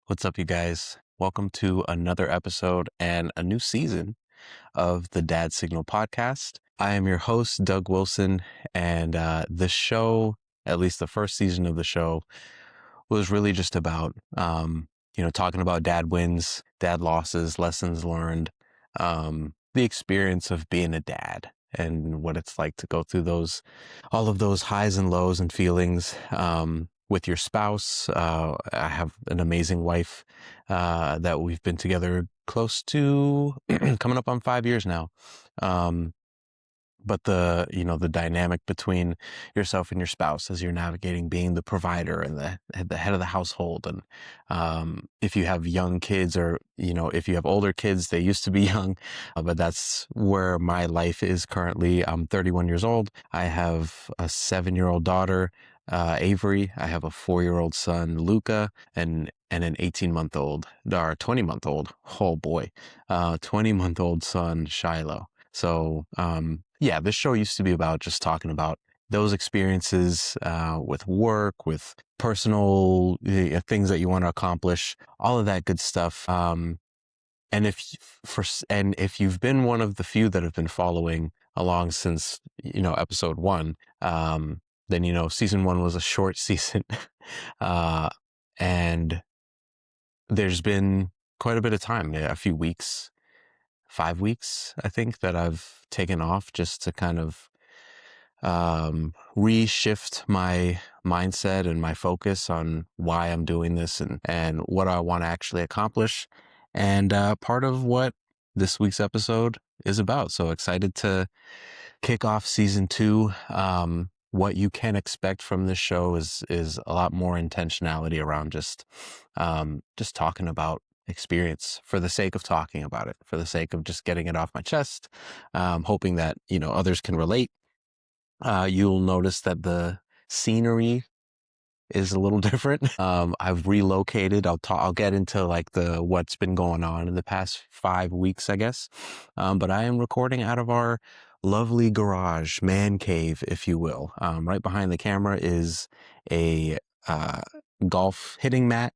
What's up, you guys? Welcome to another episode and a new season of the DadSignal podcast. I am your host, Doug Wilson, and the show, at least the first season of the show, was really just about, talking about dad wins, dad losses, lessons learned, the experience of being a dad and what it's like to go through all of those highs and lows and feelings, with your spouse. I have an amazing wife, that we've been together close to coming up on 5 years now. But the dynamic between yourself and your spouse as you're navigating being the provider and the head of the household. And if you have young kids, or if you have older kids, they used to be young, but that's where my life is currently. I'm 31 years old. I have a 7-year-old daughter, Avery. I have a 4-year-old son, Luca, and an 18-month-old, or 20-month-old, oh boy, 20-month-old son, Shiloh. So, yeah, this show used to be about just talking about those experiences, with work, with personal things that you want to accomplish, all of that good stuff. And if you've been one of the few that have been following along since, episode one, then, season one was a short season. uh, and there's been quite a bit of time, a few weeks, 5 weeks, I think, that I've taken off just to kind of reshift my mindset and my focus on why I'm doing this and what I want to actually accomplish. And part of what this week's episode is about. So excited to kick off season two. What you can expect from this show is a lot more intentionality around just talking about experience for the sake of talking about it, for the sake of just getting it off my chest, hoping that, others can relate. You'll notice that the scenery is a little different. I've relocated. I'll get into like what's been going on in the past 5 weeks, I guess. But I am recording out of our lovely garage, man cave, if you will. Right behind the camera is a uh, golf hitting mat,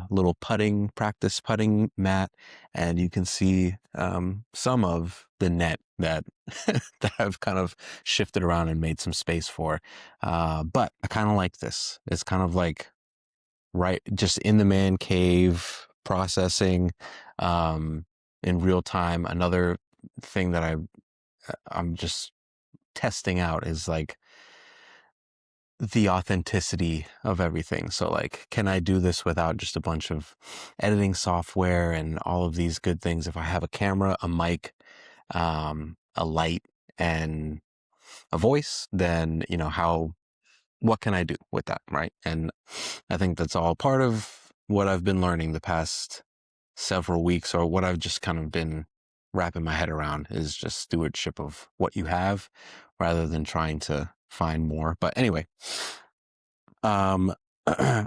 little practice putting mat, and you can see some of the net that that I've kind of shifted around and made some space for. But I kind of like this. It's kind of like right just in the man cave processing in real time. Another thing that I'm just testing out is like the authenticity of everything. So like, can I do this without just a bunch of editing software and all of these good things? If I have a camera, a mic, a light, and a voice, then, what can I do with that? Right. And I think that's all part of what I've been learning the past several weeks, or what I've just kind of been wrapping my head around, is just stewardship of what you have rather than trying to find more. But anyway, a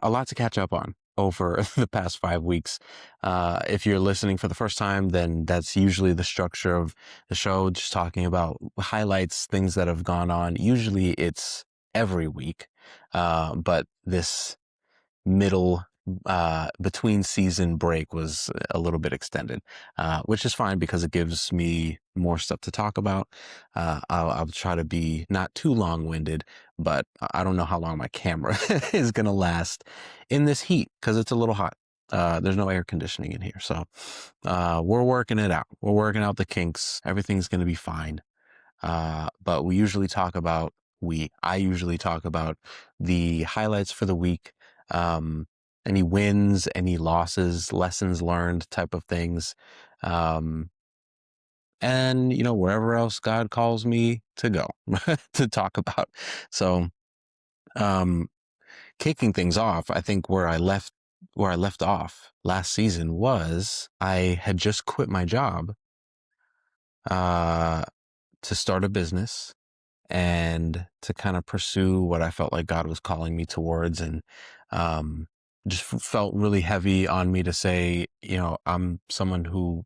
lot to catch up on over the past 5 weeks. If you're listening for the first time, then that's usually the structure of the show, just talking about highlights, things that have gone on. Usually it's every week, but this middle between season break was a little bit extended, which is fine because it gives me more stuff to talk about. I'll try to be not too long-winded, but I don't know how long my camera is going to last in this heat because it's a little hot. There's no air conditioning in here. So we're working it out. We're working out the kinks. Everything's going to be fine. But I usually talk about the highlights for the week, any wins, any losses, lessons learned type of things. And, wherever else God calls me to go to talk about. So, kicking things off, I think where I left off last season was I had just quit my job, to start a business and to kind of pursue what I felt like God was calling me towards. And just felt really heavy on me to say, I'm someone who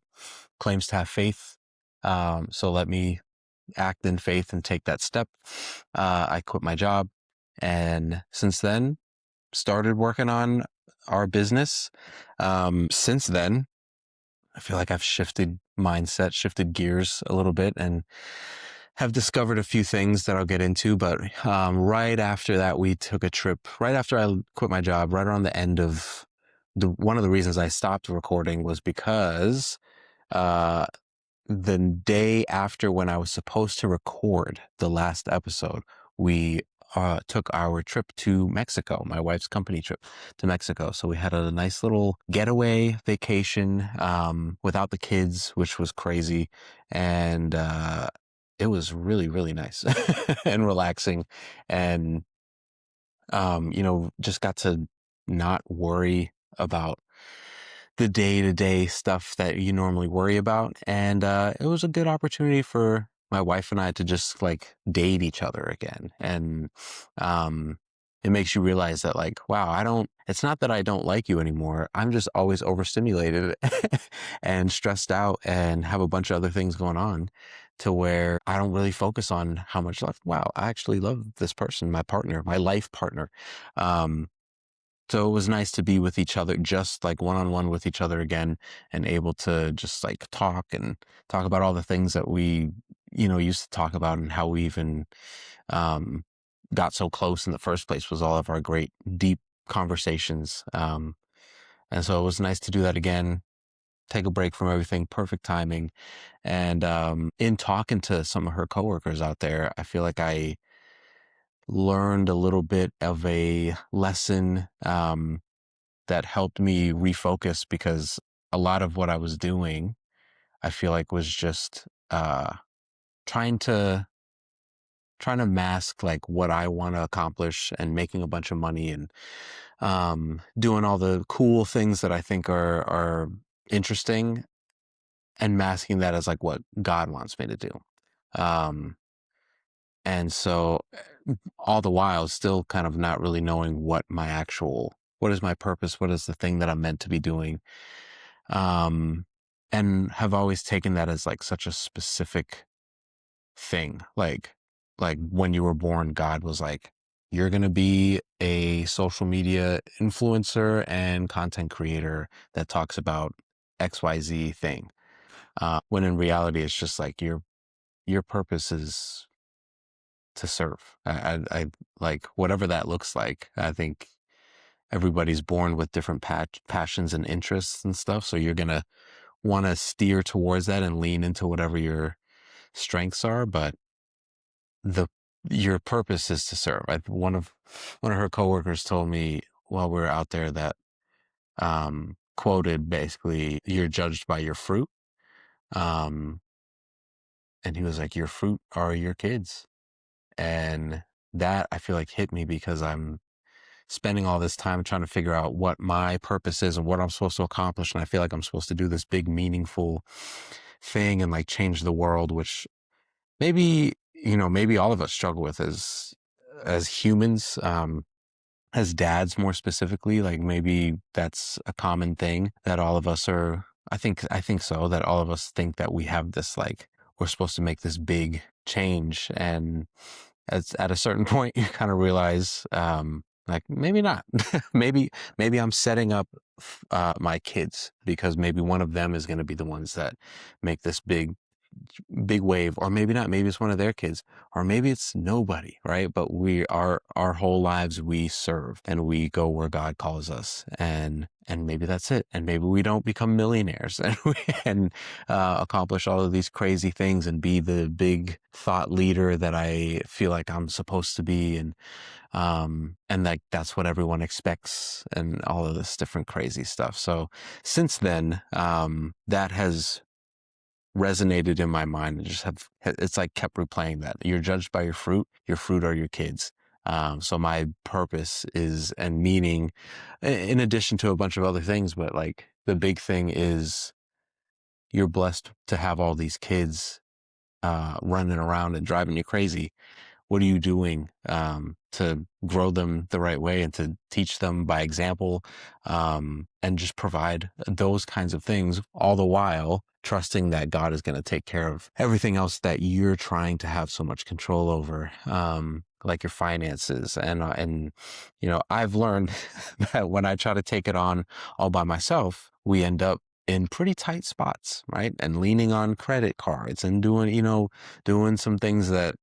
claims to have faith. So let me act in faith and take that step. I quit my job. And since then, started working on our business. Since then, I feel like I've shifted mindset, shifted gears a little bit, and have discovered a few things that I'll get into. But right after that, we took a trip. Right after I quit my job, right around the end of one of the reasons I stopped recording was because uh, the day after when I was supposed to record the last episode, we took our trip to Mexico, my wife's company trip to Mexico. So we had a nice little getaway vacation without the kids, which was crazy. And it was really, really nice and relaxing. And, just got to not worry about the day-to-day stuff that you normally worry about. And it was a good opportunity for my wife and I to just like date each other again. And um, it makes you realize that like, wow, it's not that I don't like you anymore. I'm just always overstimulated and stressed out and have a bunch of other things going on to where I don't really focus on how much love. Wow, I actually love this person, my partner, my life partner. Um, so it was nice to be with each other, just like one-on-one with each other again, and able to just like talk about all the things that we, used to talk about, and how we even um, got so close in the first place was all of our great deep conversations. And so it was nice to do that again, take a break from everything, perfect timing. And in talking to some of her coworkers out there, I feel like I learned a little bit of a lesson. That helped me refocus, because a lot of what I was doing, I feel like was just trying to mask like what I want to accomplish and making a bunch of money, and doing all the cool things that I think are interesting, and masking that as like what God wants me to do. Um, and so all the while still kind of not really knowing what is my purpose, what is the thing that I'm meant to be doing. um, and have always taken that as like such a specific thing. Like when you were born, God was like, you're going to be a social media influencer and content creator that talks about XYZ thing. When in reality, it's just like your purpose is to serve. I like whatever that looks like. I think everybody's born with different passions and interests and stuff. So you're going to want to steer towards that and lean into whatever your strengths are, but the your purpose is to serve. One of her coworkers told me while we were out there that quoted basically, "You're judged by your fruit," um, and he was like, "Your fruit are your kids," and that I feel like hit me, because I'm spending all this time trying to figure out what my purpose is and what I'm supposed to accomplish, and I feel like I'm supposed to do this big meaningful thing and like change the world, which maybe all of us struggle with as humans, as dads more specifically. Like maybe that's a common thing that all of us are. I think so, that all of us think that we have this, like, we're supposed to make this big change, and at a certain point you kind of realize, like, maybe not. maybe I'm setting up my kids, because maybe one of them is going to be the ones that make this big wave, or maybe not. Maybe it's one of their kids, or maybe it's nobody, right? But we are, our whole lives we serve, and we go where God calls us, and maybe that's it. And maybe we don't become millionaires and accomplish all of these crazy things and be the big thought leader that I feel like I'm supposed to be, and like that's what everyone expects, and all of this different crazy stuff. So since then, that has resonated in my mind, and it's like kept replaying that you're judged by your fruit are your kids. So my purpose is, and meaning, in addition to a bunch of other things, but like the big thing is, you're blessed to have all these kids running around and driving you crazy. What are you doing to grow them the right way, and to teach them by example, and just provide those kinds of things, all the while trusting that God is going to take care of everything else that you're trying to have so much control over. like your finances. And I've learned that when I try to take it on all by myself, we end up in pretty tight spots, right? And leaning on credit cards and doing some things that,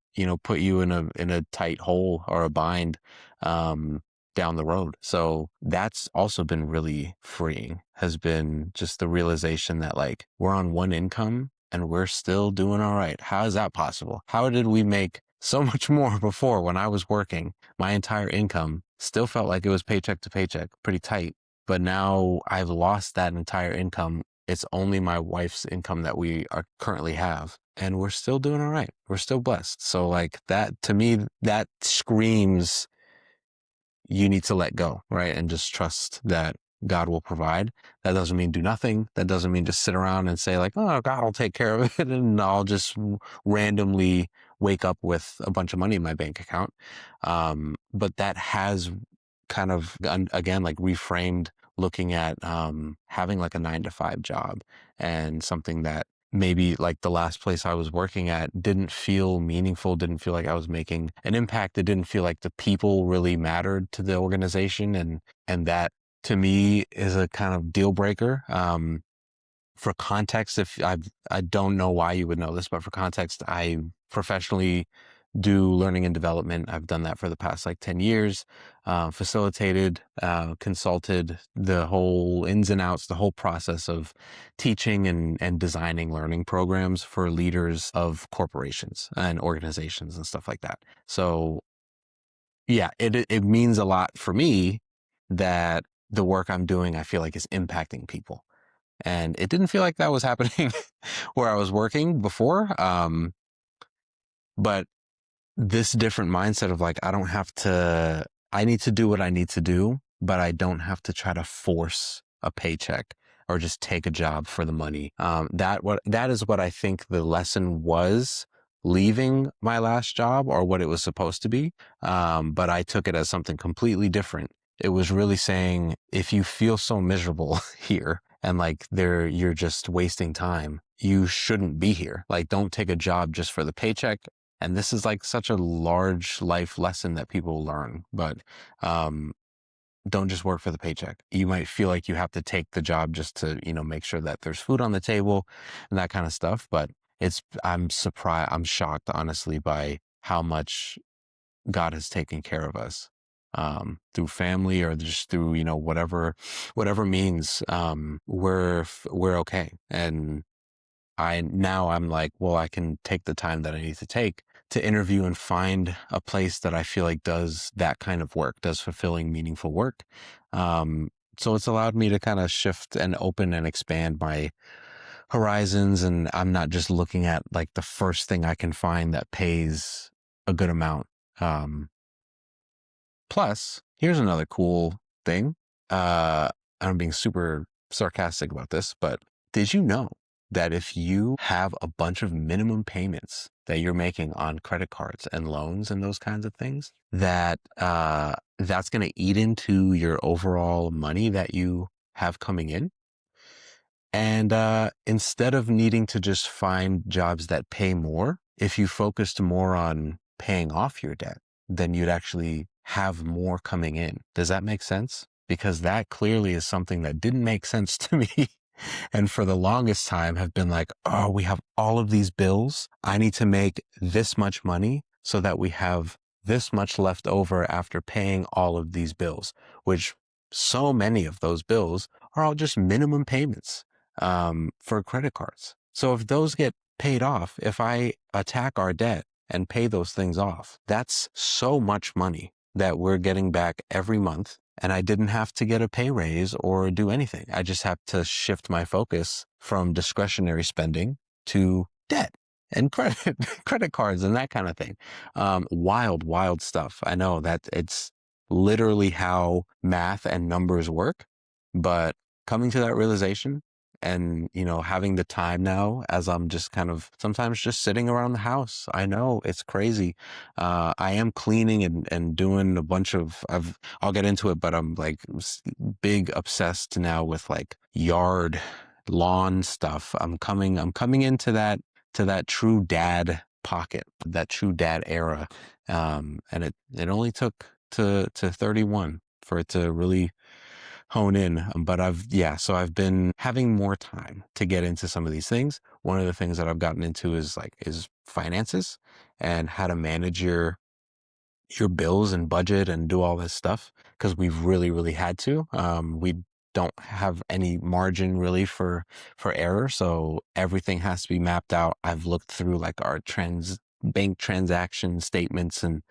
put you in a tight hole or a bind down the road. So that's also been really freeing, has been just the realization that like we're on one income and we're still doing all right. How is that possible? How did we make so much more before when I was working? My entire income still felt like it was paycheck to paycheck, pretty tight. But now I've lost that entire income. It's only my wife's income that we are currently have. And we're still doing all right. We're still blessed. So like that, to me, that screams you need to let go, right? And just trust that God will provide. That doesn't mean do nothing. That doesn't mean just sit around and say like, oh, God will take care of it. And I'll just randomly wake up with a bunch of money in my bank account. But that has kind of, again, like reframed looking at having like a 9 to 5 job, and something that maybe like the last place I was working at didn't feel meaningful, didn't feel like I was making an impact. It didn't feel like the people really mattered to the organization. And that to me is a kind of deal breaker. For context, if I don't know why you would know this, but for context, I professionally do learning and development. I've done that for the past like 10 years, facilitated, consulted the whole ins and outs, the whole process of teaching and designing learning programs for leaders of corporations and organizations and stuff like that. So yeah, it means a lot for me that the work I'm doing, I feel like is impacting people. And it didn't feel like that was happening where I was working before. But this different mindset of like, I need to do what I need to do, but I don't have to try to force a paycheck or just take a job for the money. That is what I think the lesson was leaving my last job, or what it was supposed to be. But I took it as something completely different. It was really saying, if you feel so miserable here and like you're just wasting time, you shouldn't be here. Like, don't take a job just for the paycheck. And this is like such a large life lesson that people learn, but don't just work for the paycheck. You might feel like you have to take the job just to, make sure that there's food on the table and that kind of stuff. But I'm surprised, I'm shocked, honestly, by how much God has taken care of us, through family or just through, whatever means. We're okay. And I'm like, well, I can take the time that I need to take to interview and find a place that I feel like does that kind of work, does fulfilling, meaningful work. So it's allowed me to kind of shift and open and expand my horizons. And I'm not just looking at like the first thing I can find that pays a good amount. Plus, here's another cool thing. I'm being super sarcastic about this, but did you know that if you have a bunch of minimum payments that you're making on credit cards and loans and those kinds of things, that that's going to eat into your overall money that you have coming in? And instead of needing to just find jobs that pay more, if you focused more on paying off your debt, then you'd actually have more coming in. Does that make sense? Because that clearly is something that didn't make sense to me. And for the longest time have been like, oh, we have all of these bills. I need to make this much money so that we have this much left over after paying all of these bills, which so many of those bills are all just minimum payments for credit cards. So if those get paid off, if I attack our debt and pay those things off, that's so much money that we're getting back every month. And I didn't have to get a pay raise or do anything. I just have to shift my focus from discretionary spending to debt and credit cards and that kind of thing. Wild stuff. I know that it's literally how math and numbers work, but coming to that realization and, having the time now as I'm just kind of sometimes just sitting around the house. I know it's crazy. I am cleaning and doing a bunch of, I'll get into it, but I'm like big obsessed now with like yard lawn stuff. I'm coming into that true dad pocket, that true dad era. And it only took to 31 for it to really hone in. But so I've been having more time to get into some of these things. One of the things that I've gotten into is finances and how to manage your bills and budget and do all this stuff, because we've really had to. We don't have any margin really for error, so everything has to be mapped out. I've looked through like our bank transaction statements and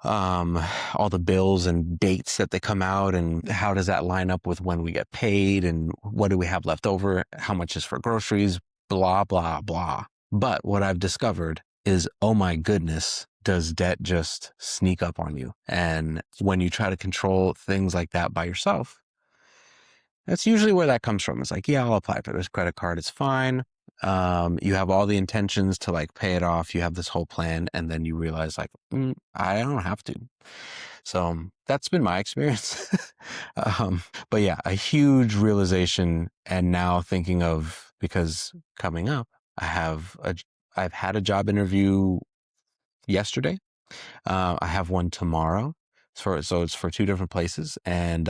all the bills and dates that they come out, and how does that line up with when we get paid, and what do we have left over, how much is for groceries, blah blah blah. But what I've discovered is, oh my goodness, does debt just sneak up on you? And when you try to control things like that by yourself, that's usually where that comes from. It's like, yeah, I'll apply for this credit card, it's fine. You have all the intentions to like pay it off, you have this whole plan, and then you realize like, I don't have to. So that's been my experience. But yeah, a huge realization. And now thinking of, because coming up, I've had a job interview yesterday. I have one tomorrow. So it's for two different places, and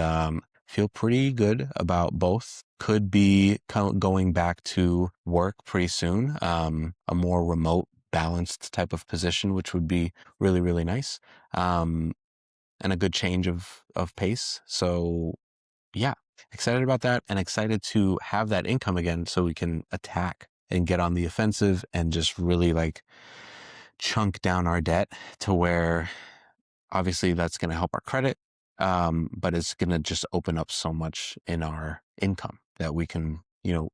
feel pretty good about both. Could be going back to work pretty soon. A more remote, balanced type of position, which would be really nice. And a good change of pace. So yeah, excited about that, and excited to have that income again so we can attack and get on the offensive and just really like chunk down our debt to where obviously that's going to help our credit. But it's going to just open up so much in our income that we can,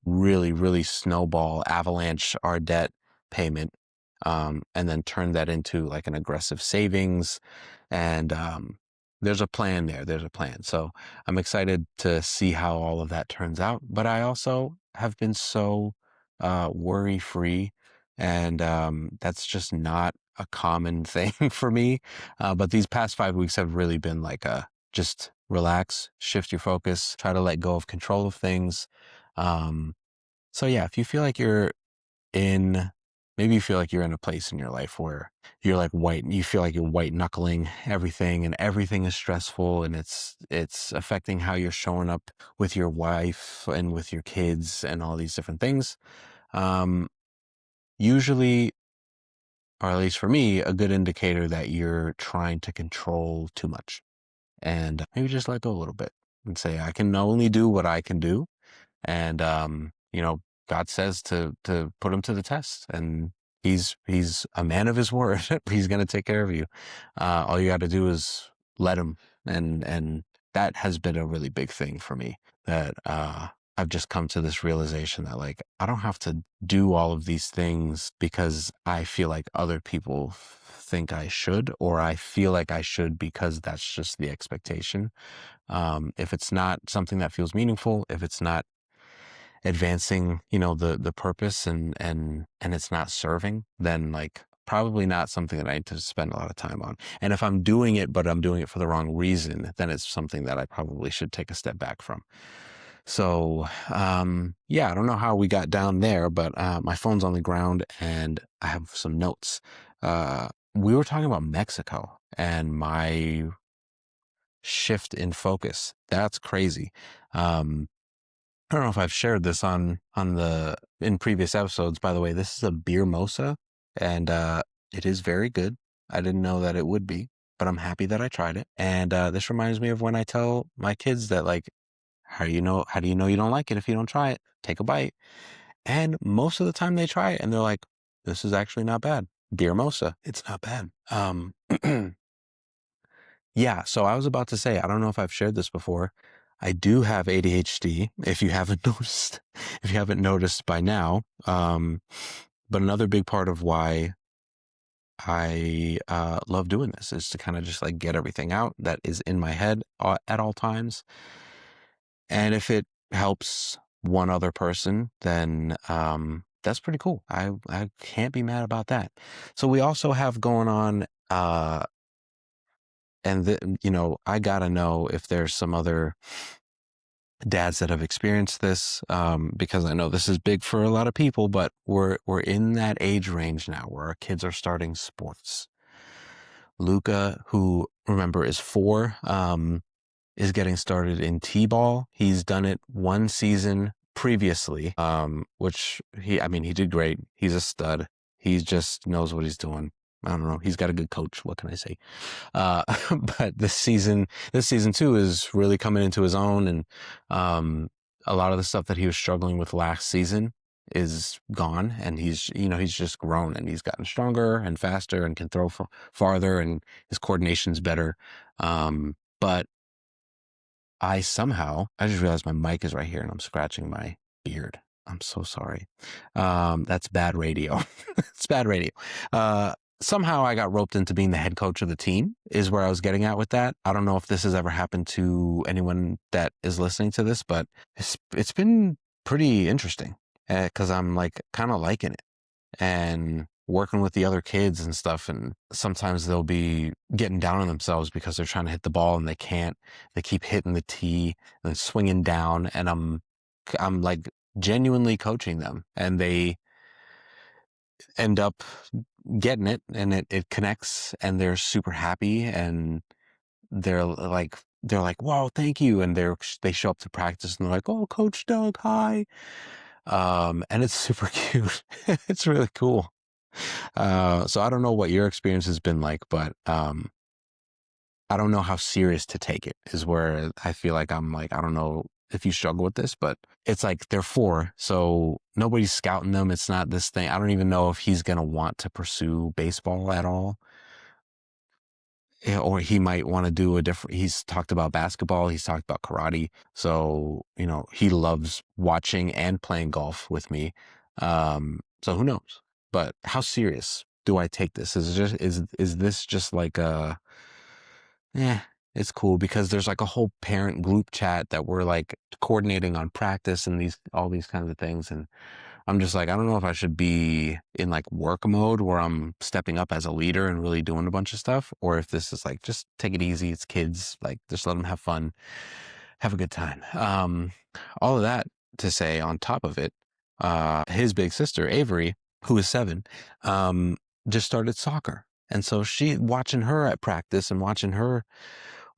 really snowball, avalanche our debt payment, and then turn that into like an aggressive savings. And there's a plan there. There's a plan. So I'm excited to see how all of that turns out. But I also have been so worry free, and that's just not a common thing for me. But these past 5 weeks have really been like just relax, shift your focus, try to let go of control of things. So yeah, if you feel like maybe you feel like you're in a place in your life where you're like you feel like you're white knuckling everything, and everything is stressful, and it's affecting how you're showing up with your wife and with your kids and all these different things. Usually, or at least for me, a good indicator that you're trying to control too much. And maybe just let go a little bit and say, I can only do what I can do. And, God says to put him to the test, and he's a man of his word. He's going to take care of you. All you got to do is let him. And that has been a really big thing for me, that, I've just come to this realization that like, I don't have to do all of these things because I feel like other people think I should, or I feel like I should because that's just the expectation. If it's not something that feels meaningful, if it's not advancing, the purpose, and it's not serving, then like probably not something that I need to spend a lot of time on. And if I'm doing it, but I'm doing it for the wrong reason, then it's something that I probably should take a step back from. So, yeah, I don't know how we got down there, but my phone's on the ground and I have some notes. We were talking about Mexico and my shift in focus. That's crazy. I don't know if I've shared this in previous episodes. By the way, this is a beer mosa, and it is very good. I didn't know that it would be, but I'm happy that I tried it. And this reminds me of when I tell my kids that like, how do you know you don't like it if you don't try it? Take a bite. And most of the time they try it and they're like, this is actually not bad. Beer mosa, it's not bad. Yeah, so I was about to say, I don't know if I've shared this before. I do have ADHD, if you haven't noticed by now. But another big part of why I love doing this is to kind of just like get everything out that is in my head at all times. And if it helps one other person, then that's pretty cool. I can't be mad about that. So we also have going on, and I gotta know if there's some other dads that have experienced this, because I know this is big for a lot of people, but we're in that age range now where our kids are starting sports. Luca, who remember is 4, is getting started in T-ball. He's done it one season previously, which he did great. He's a stud. He just knows what he's doing. I don't know. He's got a good coach. What can I say? Uh, but this season 2 is really coming into his own, and a lot of the stuff that he was struggling with last season is gone, and he's just grown, and he's gotten stronger and faster and can throw farther, and his coordination's better. But I just realized my mic is right here and I'm scratching my beard. I'm so sorry. That's bad radio. It's bad radio. Somehow I got roped into being the head coach of the team is where I was getting at with that. I don't know if this has ever happened to anyone that is listening to this, but it's been pretty interesting because I'm like kind of liking it and working with the other kids and stuff. And sometimes they'll be getting down on themselves because they're trying to hit the ball and they can't. They keep hitting the tee and swinging down. And I'm like genuinely coaching them, and they end up getting it, and it connects, and they're super happy, and they're like, wow, thank you. And they show up to practice and they're like, oh, Coach Doug, hi. And it's super cute. It's really cool. So I don't know what your experience has been like, but I don't know how serious to take it is where I feel like I'm like, I don't know if you struggle with this, but it's like they're 4, so nobody's scouting them. It's not this thing. I don't even know if he's going to want to pursue baseball at all. Or he might want to do he's talked about basketball. He's talked about karate. So, he loves watching and playing golf with me. So who knows? But how serious do I take this? Is this just like it's cool, because there's like a whole parent group chat that we're like coordinating on practice and all these kinds of things. And I'm just like, I don't know if I should be in like work mode where I'm stepping up as a leader and really doing a bunch of stuff, or if this is like, just take it easy. It's kids, like just let them have fun, have a good time. All of that to say, on top of it, his big sister, Avery, who is 7, just started soccer. And so watching her at practice and watching her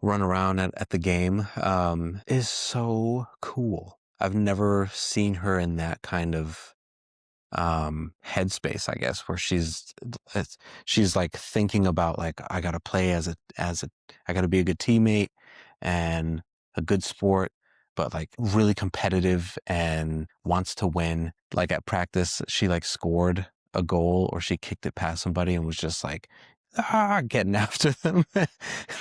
run around at the game, is so cool. I've never seen her in that kind of headspace, I guess, where she's like thinking about like, I gotta play I gotta be a good teammate and a good sport, but like really competitive and wants to win. Like at practice, she like scored a goal or she kicked it past somebody and was just like, getting after them. I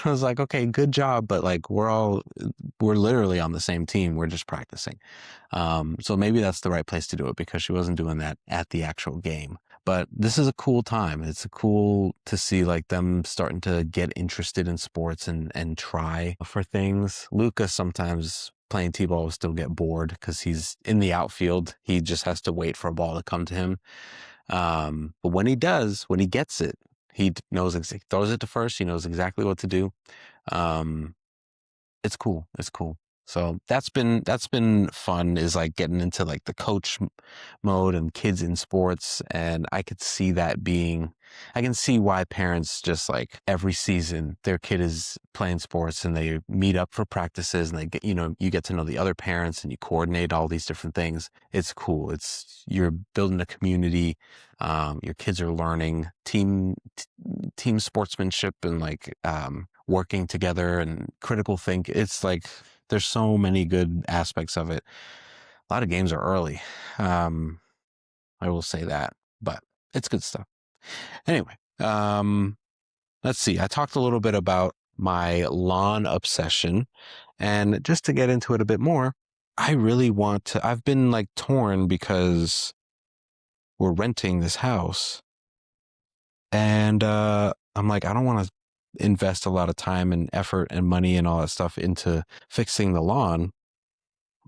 was like, okay, good job. But like, we're literally on the same team. We're just practicing. So maybe that's the right place to do it, because she wasn't doing that at the actual game. But this is a cool time. It's cool to see like them starting to get interested in sports and try for things. Lucas sometimes playing T-ball will still get bored because he's in the outfield. He just has to wait for a ball to come to him. But when he gets it, he throws it to first. He knows exactly what to do. It's cool. It's cool. So that's been fun, is like getting into like the coach mode and kids in sports. And I can see why parents just like every season their kid is playing sports and they meet up for practices and they get, you get to know the other parents and you coordinate all these different things. It's cool. You're building a community. Your kids are learning team sportsmanship and like, working together and critical think. It's like, there's so many good aspects of it. A lot of games are early. I will say that, but it's good stuff. Anyway, let's see. I talked a little bit about my lawn obsession, and just to get into it a bit more, I've been like torn because we're renting this house, and I'm like, I don't want to invest a lot of time and effort and money and all that stuff into fixing the lawn,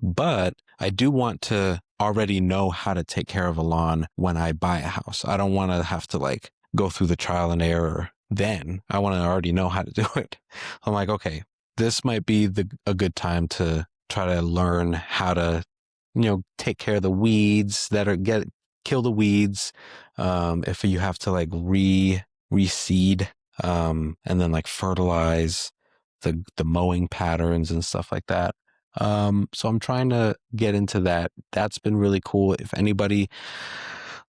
but I do want to already know how to take care of a lawn when I buy a house. I don't want to have to like go through the trial and error then. I want to already know how to do it. I'm like, okay, this might be a good time to try to learn how to, take care of the weeds kill the weeds. If you have to like reseed, and then like fertilize the mowing patterns and stuff like that. So I'm trying to get into that. That's been really cool. If anybody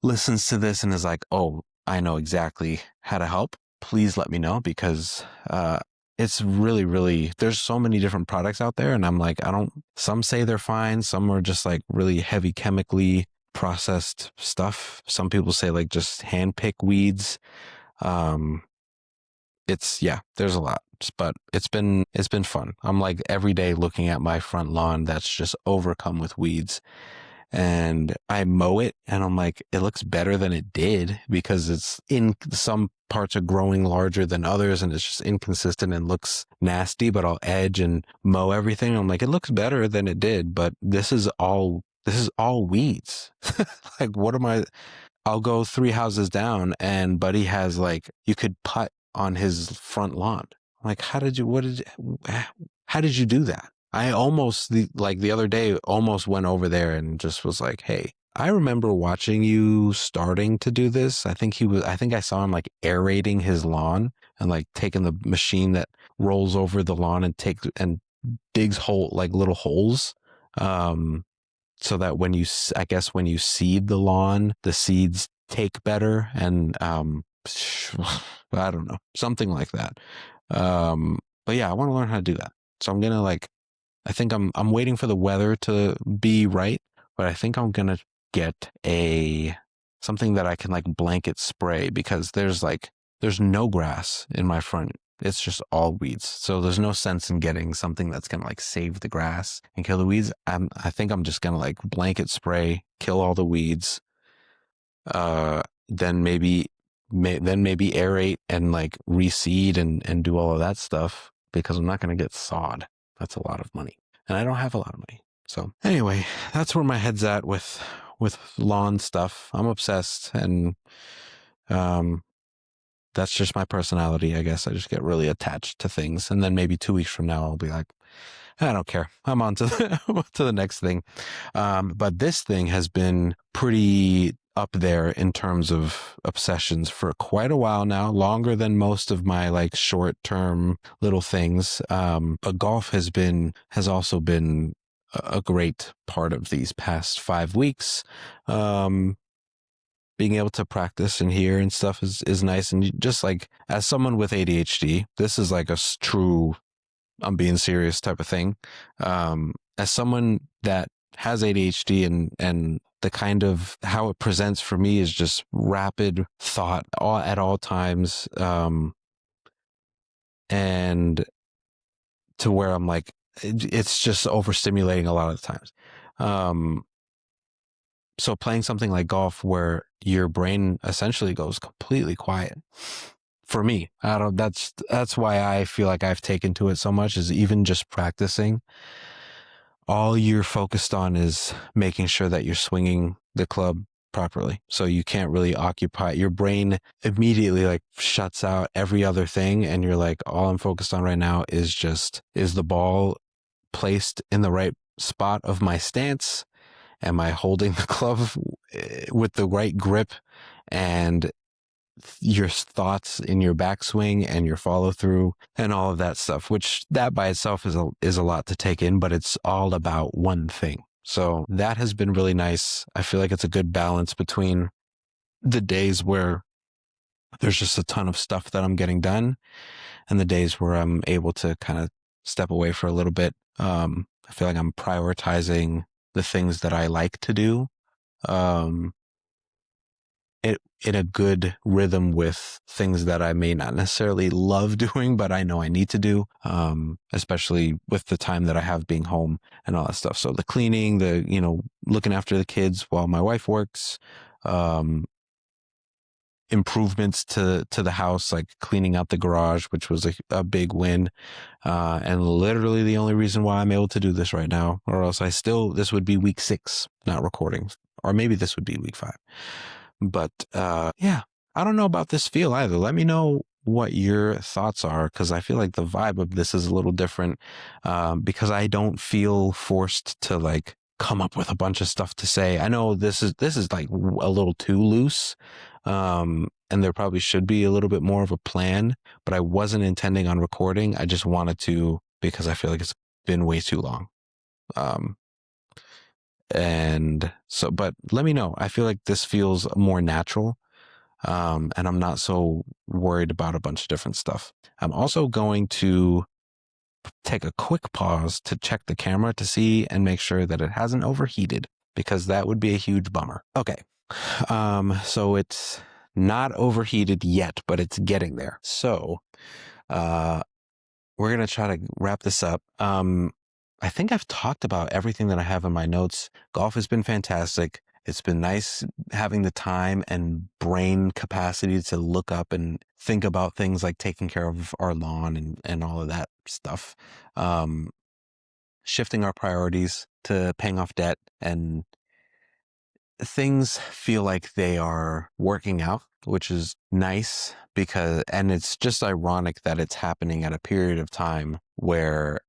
listens to this and is like, oh, I know exactly how to help, please let me know, because it's really, really, there's so many different products out there. And I'm like, some say they're fine. Some are just like really heavy chemically processed stuff. Some people say like just hand pick weeds. There's a lot, but it's been fun. I'm like every day looking at my front lawn that's just overcome with weeds, and I mow it and I'm like, it looks better than it did, because it's in some parts are growing larger than others and it's just inconsistent and looks nasty, but I'll edge and mow everything. I'm like, it looks better than it did, but this is all weeds. Like, what am I? I'll go 3 houses down and Buddy has like, you could putt on his front lawn. I'm like, how did you do that? I almost the other day almost went over there and just was like, hey, I remember watching you starting to do this. I think I saw him like aerating his lawn and like taking the machine that rolls over the lawn and digs little holes. So that when you seed the lawn, the seeds take better, and I don't know, something like that. But yeah, I want to learn how to do that. So I'm gonna I think I'm waiting for the weather to be right, but I think I'm gonna get something that I can like blanket spray, because there's no grass in my front. It's just all weeds. So there's no sense in getting something that's going to like save the grass and kill the weeds. I think I'm just going to like blanket spray, kill all the weeds. Then maybe aerate and like reseed and do all of that stuff, because I'm not going to get sod. That's a lot of money, and I don't have a lot of money. So anyway, that's where my head's at with lawn stuff. I'm obsessed, and that's just my personality, I guess. I just get really attached to things. And then maybe 2 weeks from now, I'll be like, I don't care. I'm on to to the next thing. But this thing has been pretty up there in terms of obsessions for quite a while now, longer than most of my like short-term little things. But golf has also been a great part of these past 5 weeks. Being able to practice and hear and stuff is nice. And just like, as someone with ADHD, this is like a true, I'm being serious type of thing. As someone that has ADHD, and the kind of how it presents for me is just rapid thought at all times. And to where I'm like, it's just overstimulating a lot of the times. So playing something like golf, where your brain essentially goes completely quiet, for me, that's why I feel like I've taken to it so much, is even just practicing, all you're focused on is making sure that you're swinging the club properly. So you can't really occupy, your brain immediately like shuts out every other thing. And you're like, all I'm focused on right now is the ball placed in the right spot of my stance? Am I holding the club with the right grip? And your thoughts in your backswing and your follow through and all of that stuff, which that by itself is a lot to take in, but it's all about one thing. So that has been really nice. I feel like it's a good balance between the days where there's just a ton of stuff that I'm getting done, and the days where I'm able to kind of step away for a little bit. I feel like I'm prioritizing the things that I like to do, in a good rhythm with things that I may not necessarily love doing, but I know I need to do, especially with the time that I have being home and all that stuff. So the cleaning, looking after the kids while my wife works, improvements to the house, like cleaning out the garage, which was a big win. And literally the only reason why I'm able to do this right now, or else this would be week 6, not recording, or maybe this would be week 5. But yeah, I don't know about this feel either. Let me know what your thoughts are, because I feel like the vibe of this is a little different, because I don't feel forced to like come up with a bunch of stuff to say. I know this is like a little too loose, and there probably should be a little bit more of a plan, but I wasn't intending on recording. I just wanted to because I feel like it's been way too long. Um, and so, but let me know. I feel like this feels more natural, and I'm not so worried about a bunch of different stuff. I'm also going to take a quick pause to check the camera to see and make sure that it hasn't overheated, because that would be a huge bummer. Okay. So it's not overheated yet, but it's getting there. So, we're going to try to wrap this up. I think I've talked about everything that I have in my notes. Golf has been fantastic. It's been nice having the time and brain capacity to look up and think about things like taking care of our lawn and all of that stuff. Shifting our priorities to paying off debt, and things feel like they are working out, which is nice and it's just ironic that it's happening at a period of time where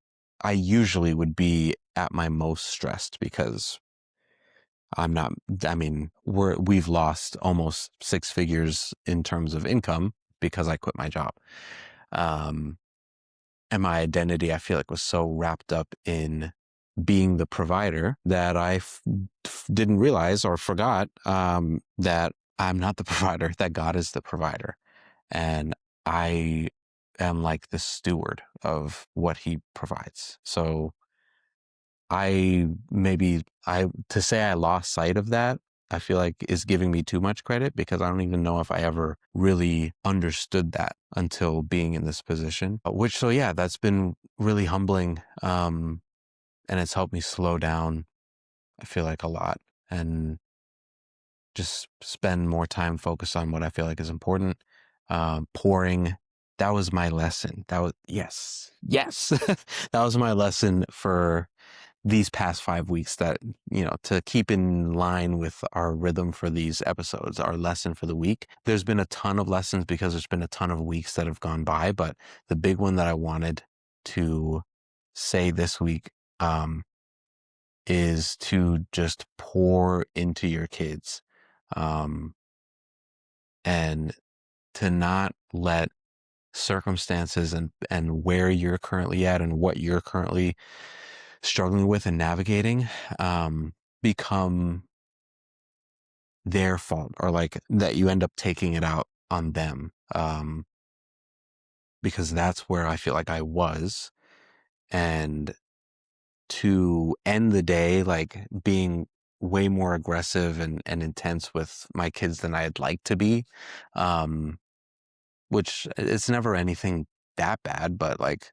I usually would be at my most stressed, because we've lost almost 6 figures in terms of income because I quit my job. And my identity, I feel like, was so wrapped up in being the provider that I didn't realize or forgot that I'm not the provider, that God is the provider. And I am like the steward of what he provides. So to say I lost sight of that, I feel like is giving me too much credit, because I don't even know if I ever really understood that until being in this position. So yeah, that's been really humbling. And it's helped me slow down, I feel like, a lot, and just spend more time focused on what I feel like is important. Pouring, that was my lesson. Yes. That was my lesson for these past 5 weeks, that, to keep in line with our rhythm for these episodes, our lesson for the week. There's been a ton of lessons because there's been a ton of weeks that have gone by, but the big one that I wanted to say this week, is to just pour into your kids, and to not let circumstances and where you're currently at and what you're currently struggling with and navigating, become their fault, or like that you end up taking it out on them. Because that's where I feel like I was. And to end the day, like, being way more aggressive and intense with my kids than I'd like to be, which it's never anything that bad, but like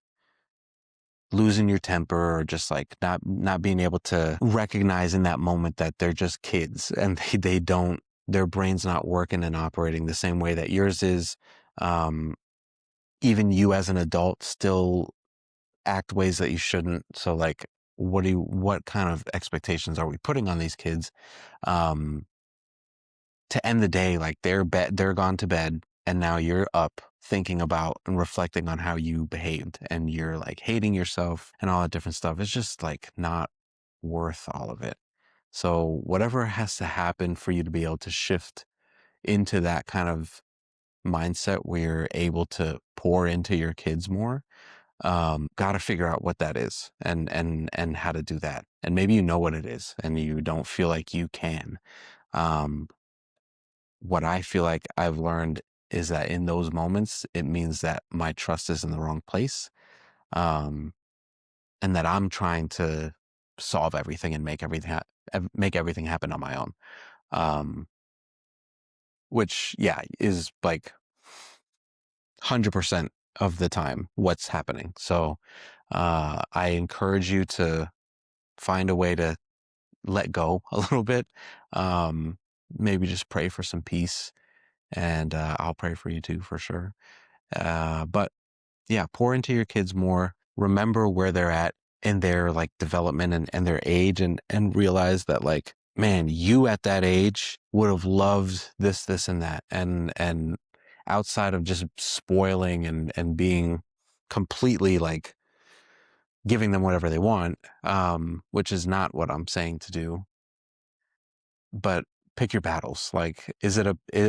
losing your temper, or just like not being able to recognize in that moment that they're just kids, and they don't, their brain's not working and operating the same way that yours is. Even you as an adult still act ways that you shouldn't. So like, what kind of expectations are we putting on these kids? To end the day, like, they're gone to bed, and now you're up thinking about and reflecting on how you behaved, and you're like hating yourself and all that different stuff. It's just like not worth all of it. So whatever has to happen for you to be able to shift into that kind of mindset where you're able to pour into your kids more, got to figure out what that is, and how to do that. And maybe you know what it is and you don't feel like you can. What I feel like I've learned is that in those moments, it means that my trust is in the wrong place, and that I'm trying to solve everything and make everything happen on my own. Um, which, yeah, is like 100% of the time what's happening. So I encourage you to find a way to let go a little bit. Maybe just pray for some peace, and I'll pray for you too, for sure. But yeah, pour into your kids more. Remember where they're at in their like development and their age, and realize that, like, man, you at that age would have loved this and that. And outside of just spoiling and being completely like giving them whatever they want, which is not what I'm saying to do. But pick your battles. Like,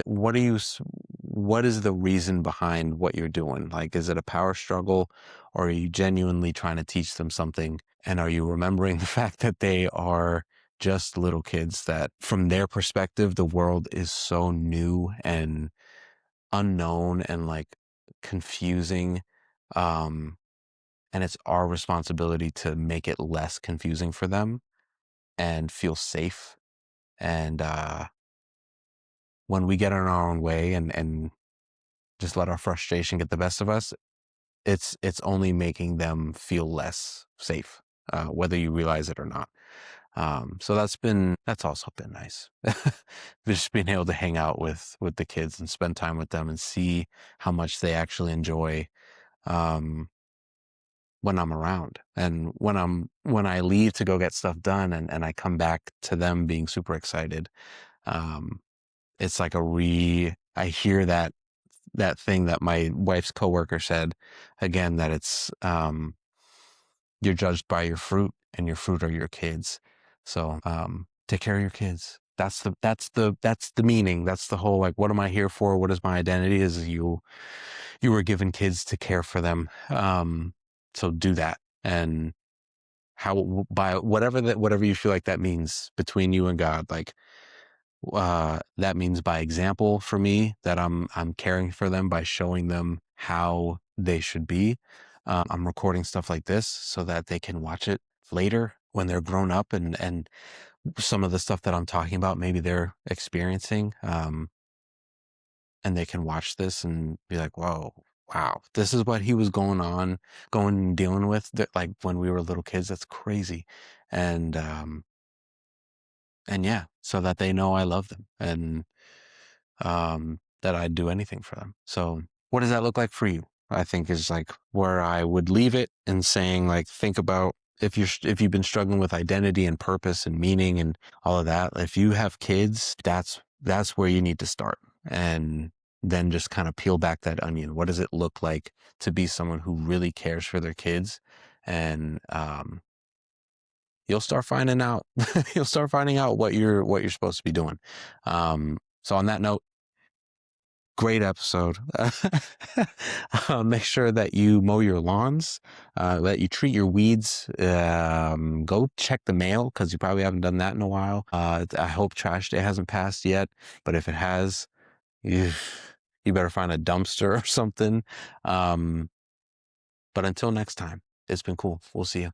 what is the reason behind what you're doing? Like, is it a power struggle, or are you genuinely trying to teach them something? And are you remembering the fact that they are just little kids, that from their perspective, the world is so new and unknown and like confusing. And it's our responsibility to make it less confusing for them and feel safe. And when we get in our own way and just let our frustration get the best of us, it's only making them feel less safe, whether you realize it or not. So that's also been nice. Just being able to hang out with the kids and spend time with them and see how much they actually enjoy when I'm around, and when I leave to go get stuff done and I come back to them being super excited. It's like I hear that thing that my wife's coworker said again, that it's you're judged by your fruit, and your fruit are your kids. So take care of your kids. That's the meaning. That's the whole, like, what am I here for? What is my identity? Is you were given kids to care for them. So do that. And how, by whatever you feel like that means between you and God, like that means by example for me, that I'm caring for them by showing them how they should be. I'm recording stuff like this so that they can watch it later when they're grown up, and some of the stuff that I'm talking about, maybe they're experiencing, and they can watch this and be like, whoa, wow, this is what he was going and dealing with, that, like, when we were little kids. That's crazy. And yeah, so that they know I love them, and that I'd do anything for them. So what does that look like for you? I think is like where I would leave it, and saying, like, think about if you've been struggling with identity and purpose and meaning and all of that. If you have kids, that's where you need to start, and then just kind of peel back that onion. What does it look like to be someone who really cares for their kids? And you'll start finding out what you're supposed to be doing. So on that note, great episode. Make sure that you mow your lawns, that you treat your weeds. Go check the mail, because you probably haven't done that in a while. I hope trash day hasn't passed yet, but if it has, you better find a dumpster or something. But until next time, it's been cool. We'll see you.